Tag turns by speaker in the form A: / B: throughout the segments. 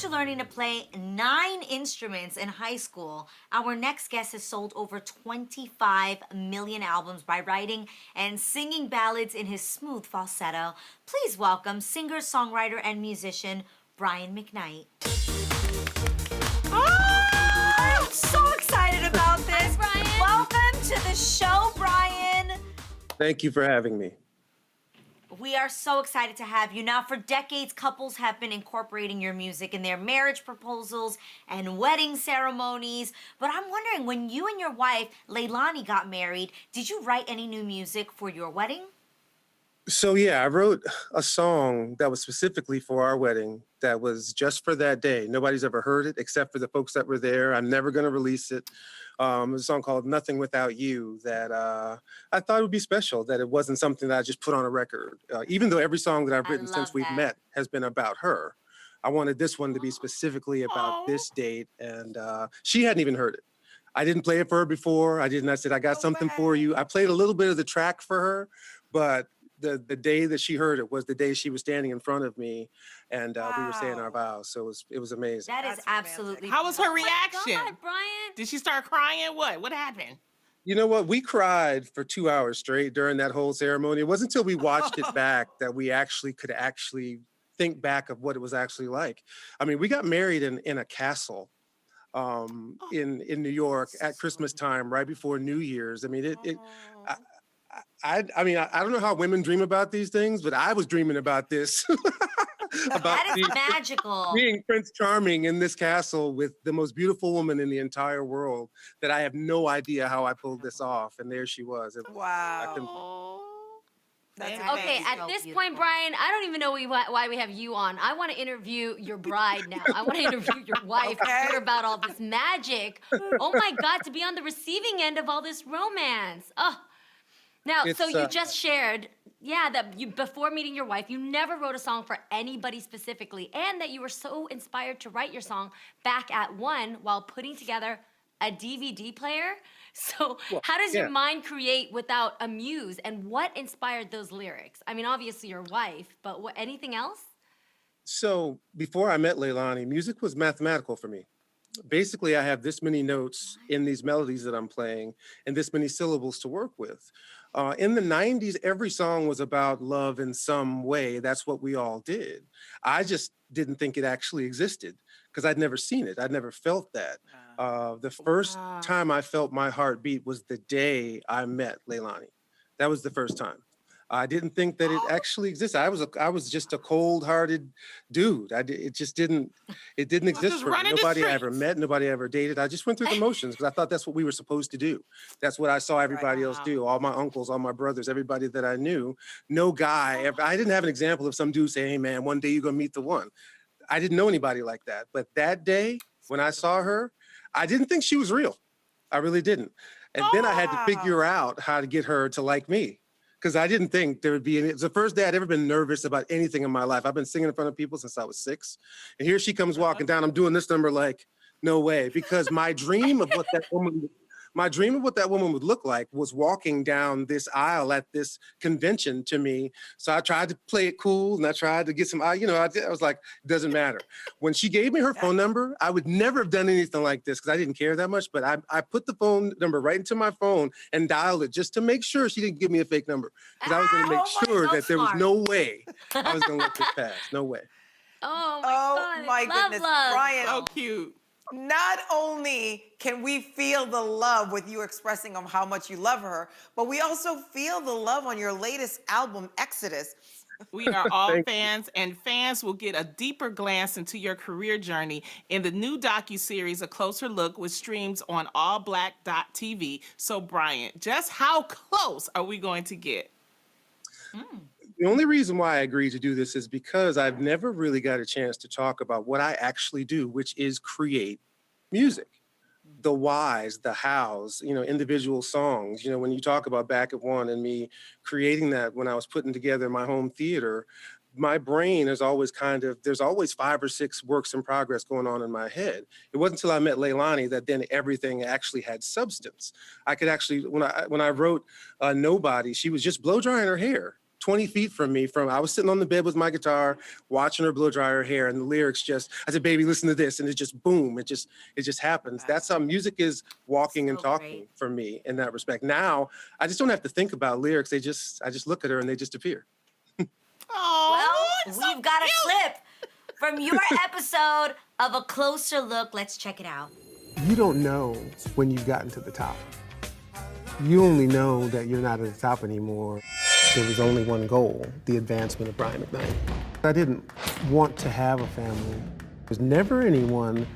A: After learning to play 9 instruments in high school, our next guest has sold over 25 million albums by writing and singing ballads in his smooth falsetto. Please welcome singer, songwriter, and musician Brian McKnight. Oh, I'm so excited about this.
B: Hi, Brian.
A: Welcome to the show, Brian.
C: Thank you for having me.
A: We are so excited to have you. Now, for decades, couples have been incorporating your music in their marriage proposals and wedding ceremonies. But I'm wondering, when you and your wife, Leilani, got married, did you write any new music for your wedding?
C: So yeah, I wrote a song that was specifically for our wedding that was just for that day. Nobody's ever heard it except for the folks that were there. I'm never going to release it. It was a song called Nothing Without You that I thought it would be special, that it wasn't something that I just put on a record. Even though every song that I've written since we've met has been about her, I wanted this one to be specifically about this date. And she hadn't even heard it. I didn't play it for her before. I said, I got something for you. I played a little bit of the track for her, but the day that she heard it was the day she was standing in front of me, and we were saying our vows. So it was amazing.
A: That is absolutely.
B: How was her reaction?
D: Oh God, Brian.
B: Did she start crying? What happened?
C: You know what? We cried for 2 hours straight during that whole ceremony. It wasn't until we watched it back that we could think back of what it was actually like. I mean, we got married in a castle in New York at Christmas time, right before New Year's. I mean, I don't know how women dream about these things, but I was dreaming about this.
A: That is magical.
C: Being Prince Charming in this castle with the most beautiful woman in the entire world, that I have no idea how I pulled this off. And there she was.
D: Wow.
B: That's
D: Okay,
B: amazing.
D: at this point, Brian, I don't even know why we have you on. I want to interview your bride now. I want to interview your wife to hear about all this magic. Oh my God, to be on the receiving end of all this romance. Oh. Now, so you just shared, that you, before meeting your wife, you never wrote a song for anybody specifically, and that you were so inspired to write your song back at one while putting together a DVD player. So how does your mind create without a muse, and what inspired those lyrics? I mean, obviously your wife, but anything else?
C: So before I met Leilani, music was mathematical for me. Basically, I have this many notes in these melodies that I'm playing and this many syllables to work with. In the 90s, every song was about love in some way. That's what we all did. I just didn't think it actually existed because I'd never seen it. I'd never felt that. The first time I felt my heart beat was the day I met Leilani. That was the first time. I didn't think that it actually existed. I was just a cold-hearted dude. It didn't exist for me. Nobody I ever met, nobody I ever dated. I just went through the motions because I thought that's what we were supposed to do. That's what I saw everybody else do. All my uncles, all my brothers, everybody that I knew. No guy ever. I didn't have an example of some dude saying, "Hey man, one day you're gonna meet the one." I didn't know anybody like that. But that day when I saw her, I didn't think she was real. I really didn't. And then I had to figure out how to get her to like me. Because I didn't think there would be any. It's the first day I'd ever been nervous about anything in my life. I've been singing in front of people since I was 6. And here she comes walking down. I'm doing this number like, no way. Because my dream of what that woman would look like was walking down this aisle at this convention to me. So I tried to play it cool and I tried to get some, I was like, it doesn't matter. When she gave me her phone number, I would never have done anything like this because I didn't care that much, but I put the phone number right into my phone and dialed it just to make sure she didn't give me a fake number. Because I was going to make sure that there was no way I was going to let this pass. No way.
D: Oh my God.
E: Goodness, Brian.
B: So cute.
E: Not only can we feel the love with you expressing on how much you love her, but we also feel the love on your latest album, Exodus.
B: We are all fans, and fans will get a deeper glance into your career journey in the new docuseries, A Closer Look, with streams on allblack.tv. So, Brian, just how close are we going to get?
C: The only reason why I agreed to do this is because I've never really got a chance to talk about what I actually do, which is create music. The whys, the hows, individual songs. When you talk about Back at One and me creating that when I was putting together my home theater, my brain is always there's always 5 or 6 works in progress going on in my head. It wasn't until I met Leilani that then everything actually had substance. I could actually, when I wrote Nobody, she was just blow drying her hair 20 feet from me. I was sitting on the bed with my guitar, watching her blow dry her hair, and the lyrics I said, baby, listen to this. And it just, boom, it just happens. That's how music is walking and
A: So
C: talking
A: great.
C: for me in that respect. Now, I just don't have to think about lyrics. I just look at her and they just appear.
B: Oh,
A: Well, we've got a clip from your episode of A Closer Look. Let's check it out.
F: You don't know when you've gotten to the top. You only know that you're not at the top anymore. There was only one goal, the advancement of Brian McKnight. I didn't want to have a family. There was never anyone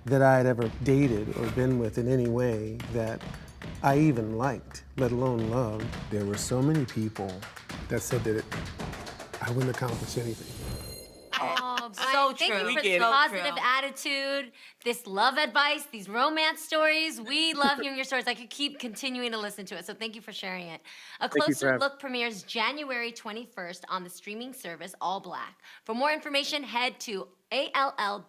F: that I had ever dated or been with in any way that I even liked, let alone loved. There were so many people that said that I wouldn't accomplish anything.
D: Oh, Brian,
A: So
D: thank
A: true.
D: you
B: We
D: for
B: get
D: this
B: it.
D: positive
A: True.
D: attitude, this love advice, these romance stories. We love hearing your stories. I could keep continuing to listen to it, so thank you for sharing it. A
C: you for
D: Closer
C: having-
D: Look premieres January 21st on the streaming service All Black. For more information, head to allblk.tv.